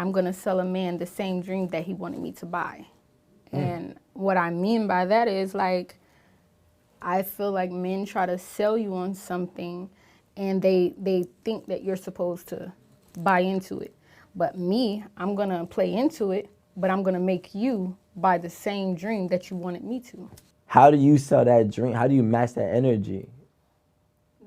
I'm going to sell a man the same dream that he wanted me to buy. And what I mean by that is, like, I feel like men try to sell you on something and they think that you're supposed to buy into it. But me, I'm going to play into it, but I'm going to make you buy the same dream that you wanted me to. How do you sell that dream? How do you match that energy?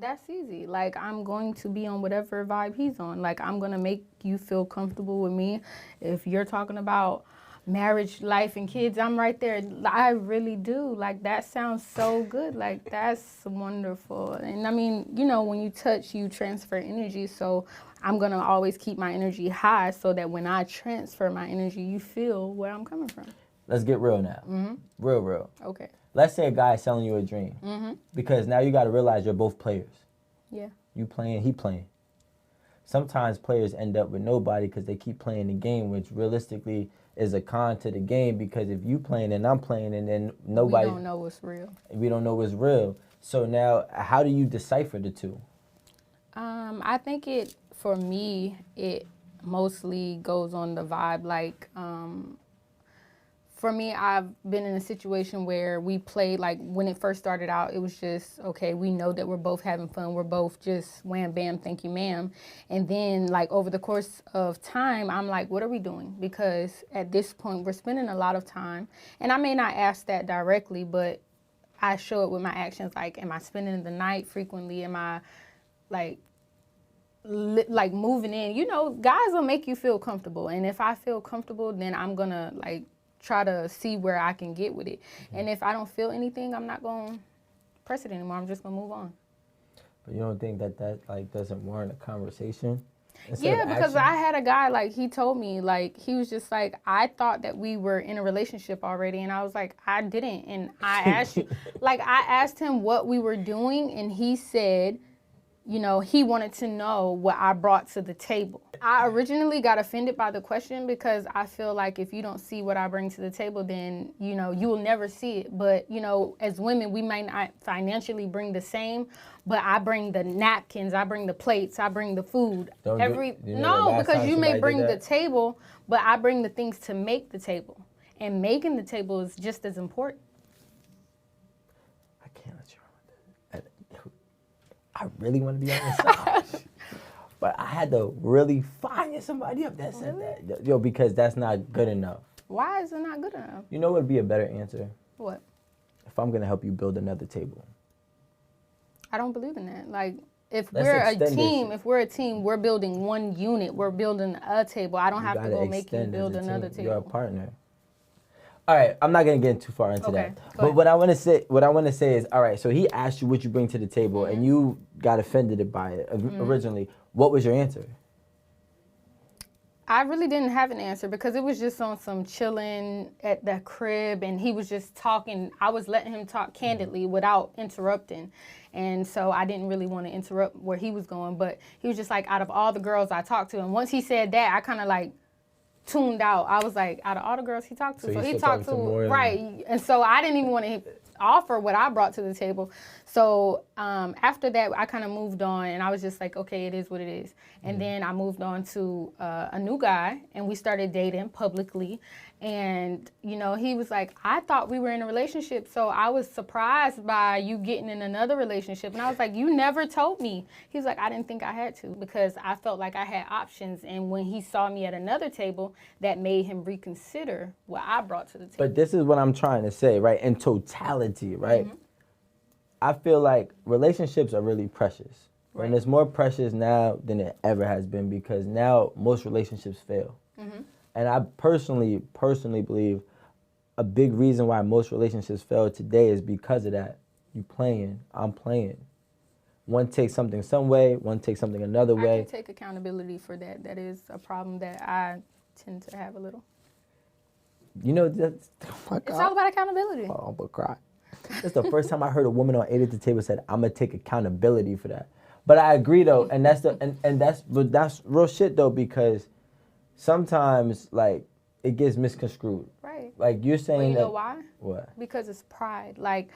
That's easy. Like, I'm going to be on whatever vibe he's on. Like, I'm going to make you feel comfortable with me. If you're talking about marriage, life, and kids, I'm right there. I really do. Like, that sounds so good. Like, that's wonderful. And I mean, you know, when you touch, you transfer energy. So I'm going to always keep my energy high so that when I transfer my energy, you feel where I'm coming from. Let's get real now. Real. Okay. Let's say a guy is selling you a dream. Because now you got to realize you're both players. Yeah. You playing, he playing. Sometimes players end up with nobody because they keep playing the game, which realistically is a con to the game, because if you playing and I'm playing and then nobody... We don't know what's real. We don't know what's real. So now, how do you decipher the two? I think for me, it mostly goes on the vibe. Like, for me, I've been in a situation where we played, like, when it first started out, it was just, okay, we know that we're both having fun. We're both just wham, bam, thank you, ma'am. And then, like, over the course of time, I'm like, what are we doing? Because at this point, we're spending a lot of time. And I may not ask that directly, but I show it with my actions. Like, am I spending the night frequently? Am I, like moving in? You know, guys will make you feel comfortable. And if I feel comfortable, then I'm going to, like, try to see where I can get with it. And if I don't feel anything, I'm not going to press it anymore. I'm just going to move on. But you don't think that like doesn't warrant a conversation? Yeah, because I had a guy, like, he told me, like, he was just like, I thought that we were in a relationship already. And I was like, I didn't. And I asked you, like, I asked him what we were doing, and he said, you know, he wanted to know what I brought to the table. I originally got offended by the question because I feel like if you don't see what I bring to the table, then, you know, you will never see it. But, you know, as women, we might not financially bring the same, but I bring the napkins, I bring the plates, I bring the food. Because you may bring the table, but I bring the things to make the table. And making the table is just as important. I can't let you run with that. I really want to be on the side. But I had to really fire somebody up that said that. Yo, because that's not good enough. Why is it not good enough? You know what would be a better answer? What? If I'm going to help you build another table. I don't believe in that. Like, if we're a team, we're building one unit. We're building a table. I don't have to go make you build another table. You're a partner. All right, I'm not gonna get too far into that. But what I want to say is, all right. So he asked you what you bring to the table, and you got offended by it originally. What was your answer? I really didn't have an answer because it was just on some chilling at the crib, and he was just talking. I was letting him talk candidly without interrupting. And so I didn't really want to interrupt where he was going, but he was just like, out of all the girls I talked to, and once he said that, I kind of like tuned out. I was like, out of all the girls he talked to, so he talked to right. And so I didn't even want to offer what I brought to the table. So after that, I kind of moved on, and I was just like, okay, it is what it is. And then I moved on to a new guy, and we started dating publicly. And, you know, he was like, I thought we were in a relationship, so I was surprised by you getting in another relationship. And I was like, you never told me. He was like, I didn't think I had to because I felt like I had options. And when he saw me at another table, that made him reconsider what I brought to the table. But this is what I'm trying to say, right? In totality, right? I feel like relationships are really precious. Right. And it's more precious now than it ever has been because now most relationships fail. And I personally believe a big reason why most relationships fail today is because of that. You playing, I'm playing. One takes something some way, one takes something another way. I can take accountability for that. That is a problem that I tend to have a little. You know, that's, oh my God. It's all about accountability. Oh, I'm gonna cry. That's the first time I heard a woman on 8 at the Table said, I'm gonna take accountability for that. But I agree though, and that's real shit though, because sometimes, like, it gets misconstrued. Right. Like, you're saying you know why? What? Because it's pride. Like,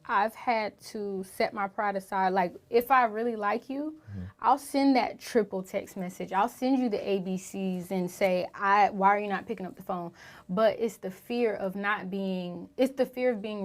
I've had to set my pride aside. Like, if I really like you, I'll send that triple text message. I'll send you the ABCs and say, why are you not picking up the phone? But it's the fear of being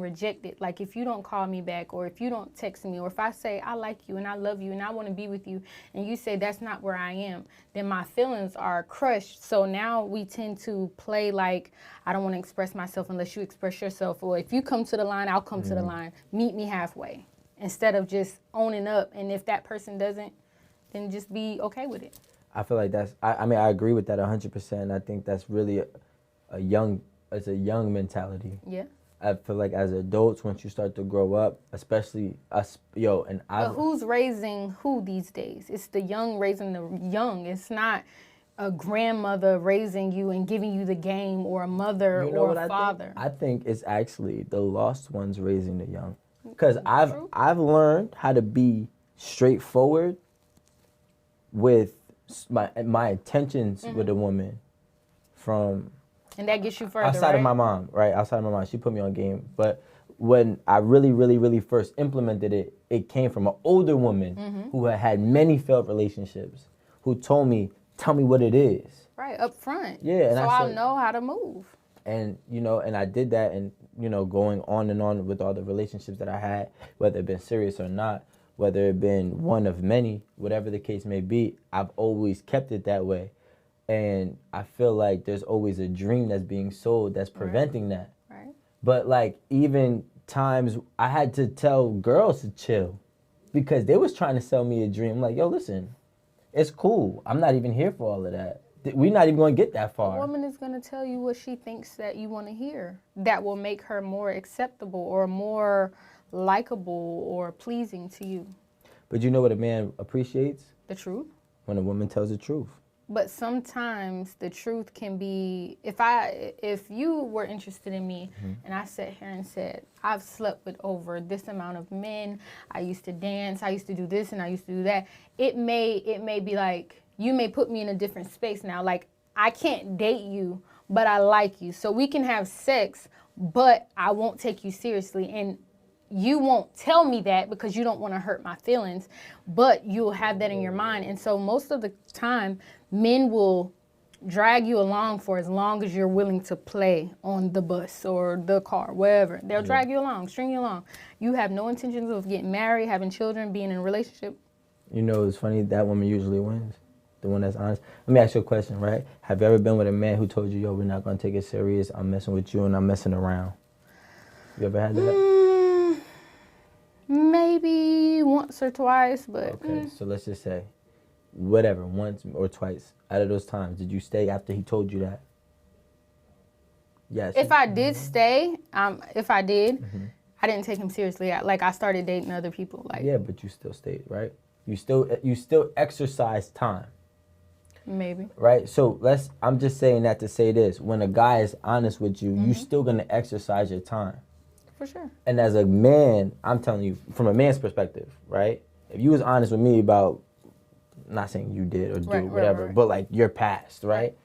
rejected. Like, if you don't call me back, or if you don't text me, or if I say, I like you and I love you and I want to be with you, and you say, that's not where I am, then my feelings are crushed. So now we tend to play like, I don't want to express myself unless you express yourself. Or if you come to the line, I'll come to the line. Meet me halfway. Instead of just owning up. And if that person doesn't, then just be okay with it. I feel like I mean, I agree with that 100%. I think that's really a young mentality. Yeah. I feel like as adults, once you start to grow up, especially us, But who's raising who these days? It's the young raising the young. It's not a grandmother raising you and giving you the game, or a mother or a father. I think it's actually the lost ones raising the young. Because I've learned how to be straightforward with my intentions with a woman from... And that gets you further, outside of my mom, right? Outside of my mom, she put me on game. But when I really, really, really first implemented it, it came from an older woman who had many failed relationships, who told me, tell me what it is. Right, up front. Yeah. And so I'll know how to move. And, and I did that, and, going on and on with all the relationships that I had, whether it been serious or not, whether it been one of many, whatever the case may be, I've always kept it that way. And I feel like there's always a dream that's being sold that's preventing that. Right. But like, even times I had to tell girls to chill because they was trying to sell me a dream. I'm like, yo, listen, it's cool. I'm not even here for all of that. We're not even going to get that far. A woman is going to tell you what she thinks that you want to hear. That will make her more acceptable or more likable or pleasing to you. But you know what a man appreciates? The truth. When a woman tells the truth. But sometimes the truth can be, if you were interested in me and I sat here and said, I've slept with over this amount of men, I used to dance, I used to do this and I used to do that, it may be like, you may put me in a different space now. Like, I can't date you, but I like you. So we can have sex, but I won't take you seriously. And you won't tell me that because you don't want to hurt my feelings, but you'll have that in your mind. And so most of the time, men will drag you along for as long as you're willing to play on the bus or the car, wherever. They'll drag you along, string you along. You have no intentions of getting married, having children, being in a relationship. It's funny, that woman usually wins. The one that's honest. Let me ask you a question, right? Have you ever been with a man who told you, yo, we're not going to take it serious, I'm messing with you and I'm messing around? You ever had that? Maybe once or twice, but... Okay, so let's just say, whatever, once or twice, out of those times, did you stay after he told you that? Yes. If I did stay, I didn't take him seriously. I started dating other people. Yeah, but you still stayed, right? You still exercise time. Maybe. Right? So I'm just saying that to say this. When a guy is honest with you, you're still going to exercise your time. For sure. And as a man, I'm telling you, from a man's perspective, right? If you was honest with me about, I'm not saying you did or do whatever, but like your past, right?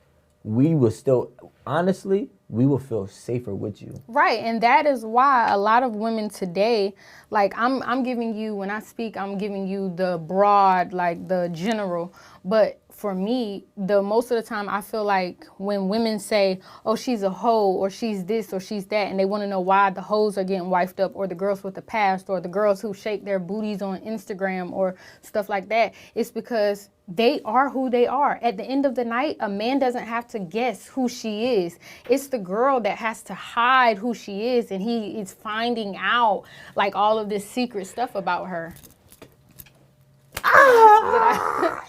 We will still, honestly, we will feel safer with you. Right, and that is why a lot of women today, like I'm giving you, when I speak, I'm giving you the broad, like the general, but for me, most of the time I feel like when women say, oh, she's a hoe, or she's this, or she's that, and they want to know why the hoes are getting wifed up, or the girls with the past, or the girls who shake their booties on Instagram, or stuff like that, it's because they are who they are. At the end of the night, a man doesn't have to guess who she is. It's the girl that has to hide who she is, and he is finding out like all of this secret stuff about her.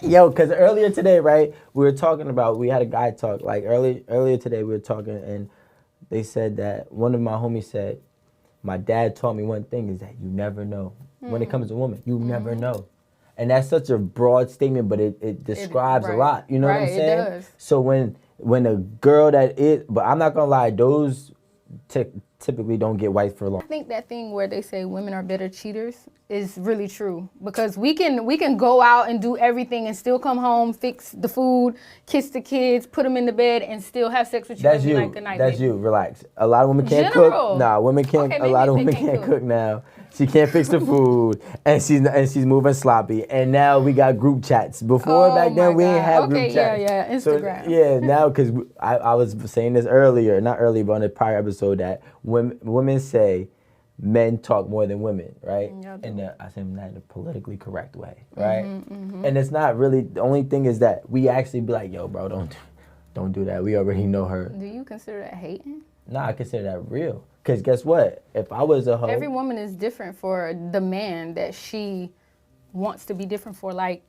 Yo, because earlier today, right, we had a guy talk, like earlier today we were talking, and they said that one of my homies said, my dad taught me one thing is that you never know. When it comes to women, you never know. And that's such a broad statement, but it describes a lot. You know what I'm saying? It does. So when a girl but I'm not going to lie, those typically don't get white for long. I think that thing where they say women are better cheaters is really true, because we can go out and do everything and still come home, fix the food, kiss the kids, put them in the bed, and still have sex with you. That's you. Like, good night, That's baby. you. Relax. A lot of women can't cook. Nah, women can't. Okay, a lot of women can't cook now. She can't fix the food, and she's moving sloppy. And now we got group chats. Before back then, we didn't have group chats. Instagram. So, yeah, now because I was saying this earlier, not earlier, but on the prior episode that women say men talk more than women, right? Yeah, and I say that in a politically correct way, right? And it's not really. The only thing is that we actually be like, yo, bro, don't do that. We already know her. Do you consider that hating? Nah, I consider that real. Because guess what? If I was a hoe... Every woman is different for the man that she wants to be different for. Like,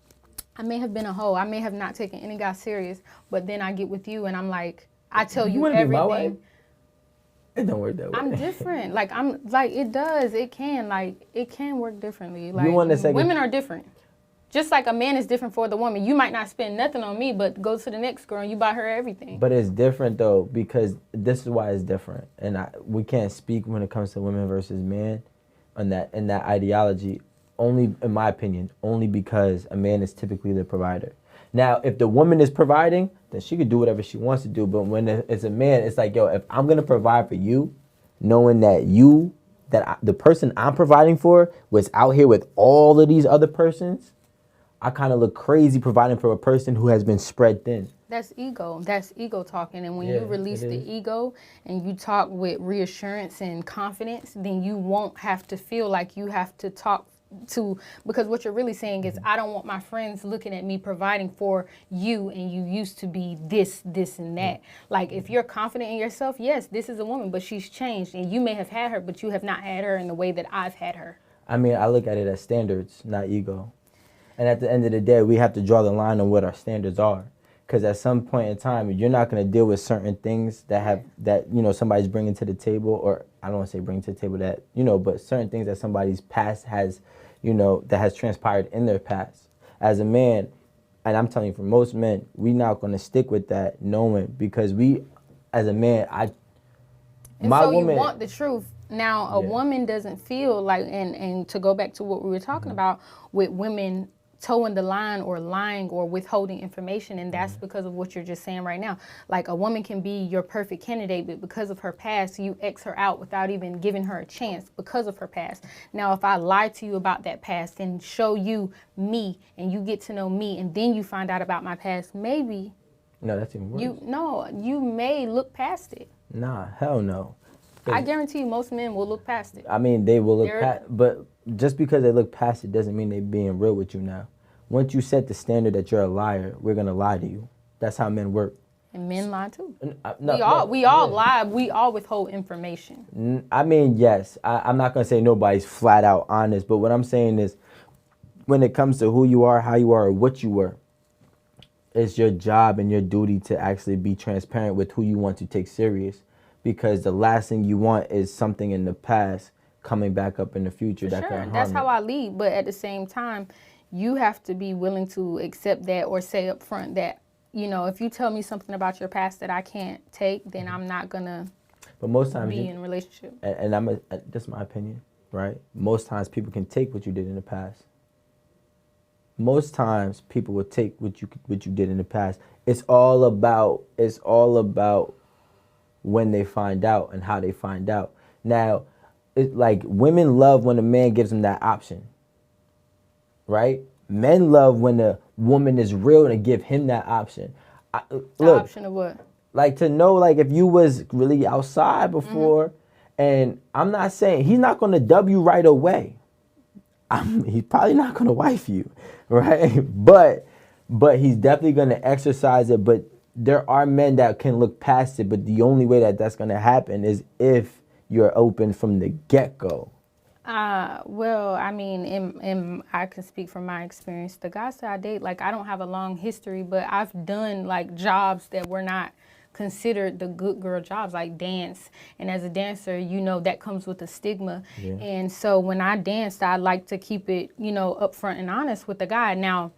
I may have been a hoe. I may have not taken any guy serious. But then I get with you and I'm like, I tell you wanna everything. Be my wife? It don't work that way. I'm different. Like, it does. It can. Like, it can work differently. Like, women are different. Just like a man is different for the woman. You might not spend nothing on me, but go to the next girl and you buy her everything. But it's different, though, because this is why it's different. And we can't speak when it comes to women versus men in that ideology, only, in my opinion, only because a man is typically the provider. Now, if the woman is providing, then she could do whatever she wants to do. But when it's a man, it's like, yo, if I'm going to provide for you, knowing that the person I'm providing for was out here with all of these other persons, I kind of look crazy providing for a person who has been spread thin. That's ego. That's ego talking. And when you release the ego and you talk with reassurance and confidence, then you won't have to feel like you have to talk to, because what you're really saying is, I don't want my friends looking at me providing for you and you used to be this, and that. Like, if you're confident in yourself, yes, this is a woman, but she's changed. And you may have had her, but you have not had her in the way that I've had her. I mean, I look at it as standards, not ego. And at the end of the day, we have to draw the line on what our standards are. Because at some point in time, you're not going to deal with certain things that somebody's bringing to the table, or I don't want to say bring to the table that, but certain things that somebody's past has, that has transpired in their past. As a man, and I'm telling you, for most men, we're not going to stick with that knowing, because as a man, you want the truth. Now, a woman doesn't feel like, and to go back to what we were talking about with women towing the line or lying or withholding information, and that's because of what you're just saying right now. Like, a woman can be your perfect candidate, but because of her past, you X her out without even giving her a chance because of her past. Now, if I lie to you about that past and show you me and you get to know me and then you find out about my past, maybe... No, that's even worse. You may look past it. Nah, hell no. I guarantee you most men will look past it. I mean, they will look past, but just because they look past it doesn't mean they're being real with you now. Once you set the standard that you're a liar, we're going to lie to you. That's how men work. And men lie too. We all lie. We all withhold information. I mean, yes. I'm not going to say nobody's flat out honest, but what I'm saying is when it comes to who you are, how you are, or what you were, it's your job and your duty to actually be transparent with who you want to take serious. Because the last thing you want is something in the past coming back up in the future that can harm you. That's how I lead. But at the same time, you have to be willing to accept that or say up front that, if you tell me something about your past that I can't take, then I'm not going to be in a relationship. And this is my opinion, right? Most times people can take what you did in the past. Most times people will take what you did in the past. It's all about when they find out and how they find out. Now, it's like women love when a man gives them that option, right? Men love when a woman is real and give him that option. The option of what? Like to know, like if you was really outside before, and I'm not saying he's not going to dub you right away. He's probably not going to wife you, right? But he's definitely going to exercise it. But there are men that can look past it, but the only way that that's going to happen is if you're open from the get-go. Well, I mean, I can speak from my experience. The guys that I date, like, I don't have a long history, but I've done, like, jobs that were not considered the good girl jobs, like dance. And as a dancer, that comes with a stigma. Yeah. And so when I danced, I like to keep it, upfront and honest with the guy. Now,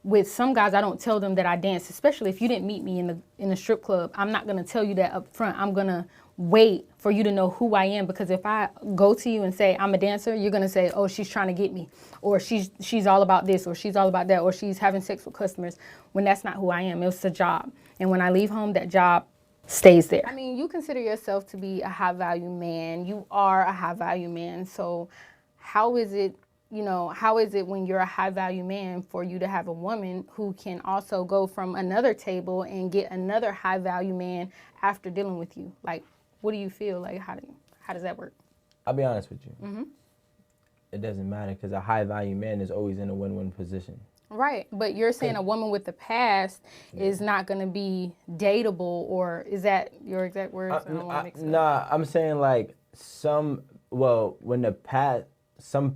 with some guys, I don't tell them that I dance, especially if you didn't meet me in a strip club. I'm not going to tell you that up front. I'm going to wait for you to know who I am, because if I go to you and say I'm a dancer, you're going to say, oh, she's trying to get me, or she's all about this, or she's all about that, or she's having sex with customers, when that's not who I am. It's a job. And when I leave home, that job stays there. I mean, you consider yourself to be a high-value man. You are a high-value man. So how is it, how is it when you're a high value man for you to have a woman who can also go from another table and get another high value man after dealing with you? Like, what do you feel? Like, how does that work? I'll be honest with you. It doesn't matter because a high value man is always in a win-win position. Right, but you're saying a woman with the past is not going to be dateable, or is that your exact words? I don't want to mix it up. Nah, I'm saying like some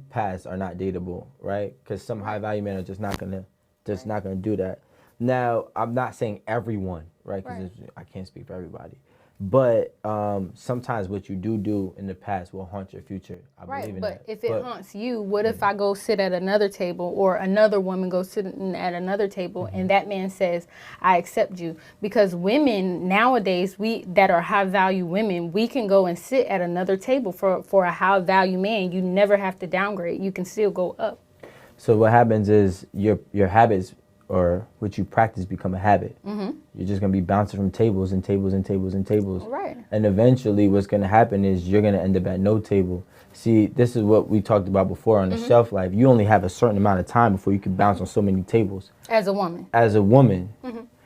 pasts are not dateable, right? Because some high value men are just not gonna do that. Now, I'm not saying everyone, right? Because I can't speak for everybody. But sometimes what you do in the past will haunt your future. I believe in that. But if it haunts you, what if I go sit at another table, or another woman goes sitting at another table, and that man says, I accept you? Because women nowadays, that are high value women, we can go and sit at another table for a high value man. You never have to downgrade. You can still go up. So what happens is your habits or what you practice become a habit. You're just going to be bouncing from tables and tables and tables and tables. Right. And eventually what's going to happen is you're going to end up at no table. See, this is what we talked about before on the shelf life. You only have a certain amount of time before you can bounce on so many tables. As a woman. As a woman.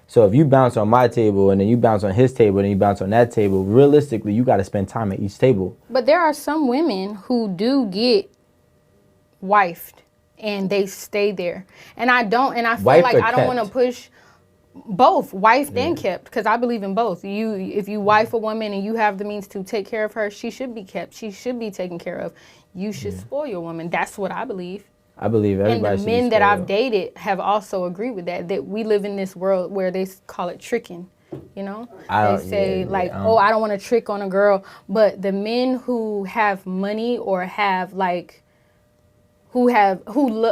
So if you bounce on my table and then you bounce on his table and then you bounce on that table, realistically, you got to spend time at each table. But there are some women who do get wifed and they stay there. And I feel Wifed like or I don't want to kept? push both, wifed and kept, because I believe in both. If you wife a woman and you have the means to take care of her, she should be kept. She should be taken care of. You should spoil your woman. That's what I believe. I believe everybody And the should men be that I've spoiled. dated have also agreed with that we live in this world where they call it tricking. They say I don't want to trick on a girl. But the men who have money or have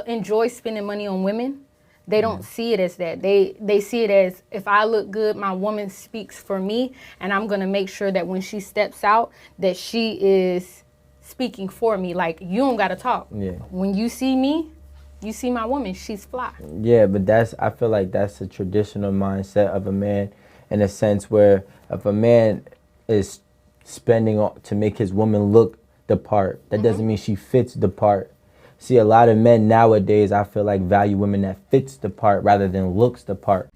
enjoy spending money on women, they don't see it as that. They see it as, if I look good, my woman speaks for me, and I'm going to make sure that when she steps out, that she is speaking for me. Like, you don't got to talk. Yeah. When you see me, you see my woman, she's fly. Yeah, but I feel like that's a traditional mindset of a man, in a sense where if a man is spending to make his woman look the part, that doesn't mean she fits the part. See, a lot of men nowadays, I feel like, value women that fits the part rather than looks the part.